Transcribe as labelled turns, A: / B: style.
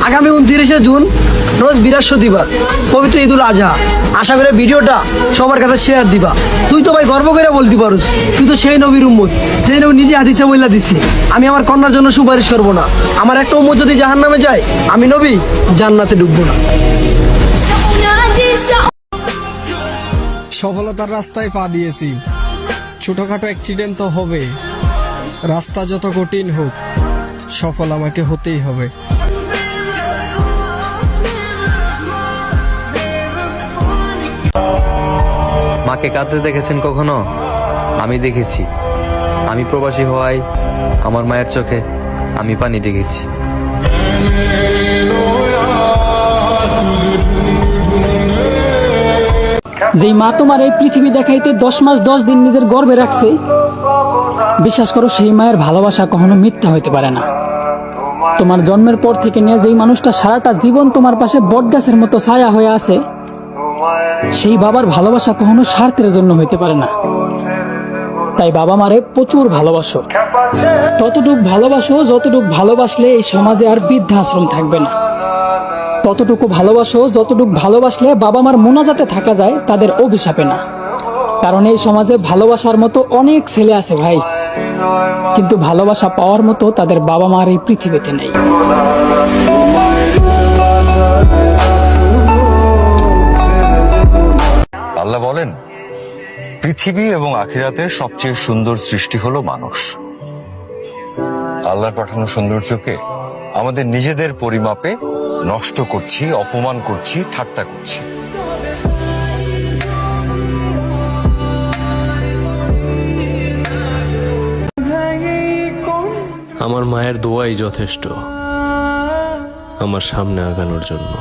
A: আগামী 29শে জুন রোজ বৃহস্পতিবার পবিত্র ঈদুল আজহা। আশা করে ভিডিওটা সবার কাছে শেয়ার দিবা। তুই তো ভাই গর্ব করে বলতে পারোস তুই তো সেই নবীর উম্মত যে নবী নিজে হাদিসে বইলা দিছি আমি আমার কন্যার জন্য সুপারিশ করব না। আমার একটা উম্মত যদি জাহান্নামে যায় আমি নবী জান্নাতে ঢুকবো না।
B: সফলতার রাস্তায় পা দিয়েছি। ছোটখাটো অ্যাক্সিডেন্ট তো হবে, রাস্তা যত কঠিন হোক সফল আমাকে হতেই হবে।
C: মাকে কাঁদতে দেখেছেন কখনো? আমি দেখেছি। আমি প্রবাসী হওয়ায় আমার মায়ের চোখে আমি পানি দেখেছি।
D: যেই মা তোমার এই পৃথিবী দেখাইতে 10 মাস 10 দিন নিজের গর্ভে রাখছে, বিশ্বাস করো সেই মায়ের ভালোবাসা কখনো মিথ্যা হইতে পারে না। তোমার জন্মের পর থেকে নিয়ে যেই মানুষটা সারাটা জীবন তোমার পাশে বটগাছের মতো ছায়া হয়ে আছে, সেই বাবার ভালোবাসা কখনো স্বার্থের জন্য হইতে পারে না। তাই বাবা মারে প্রচুর ভালোবাসো, ততটুক ভালোবাসো যতটুক ভালোবাসলে এই সমাজে আর বৃদ্ধাশ্রম থাকবে না। ততটুকু ভালোবাসো যতটুকু ভালোবাসলে বাবা মার মোনাজাতে থাকা যায় তাদের অভিশাপে না। কারণ এই সমাজে ভালোবাসার মতো অনেক ছেলে আছে ভাই, কিন্তু ভালোবাসা পাওয়ার মতো তাদের বাবা মার এই পৃথিবীতে নেই।
E: আল্লাহ বলেন, পৃথিবী এবং আখিরাতের সবচেয়ে সুন্দর সৃষ্টি হলো মানুষ। আল্লাহর পাঠানো সৌন্দর্যকে আমাদের নিজেদের পরিমাপে নষ্ট করছি, অপমান করছি, ঠাট্টা করছি।
F: আমার মায়ের দোয়াই যথেষ্ট আমার সামনে আগানোর জন্য।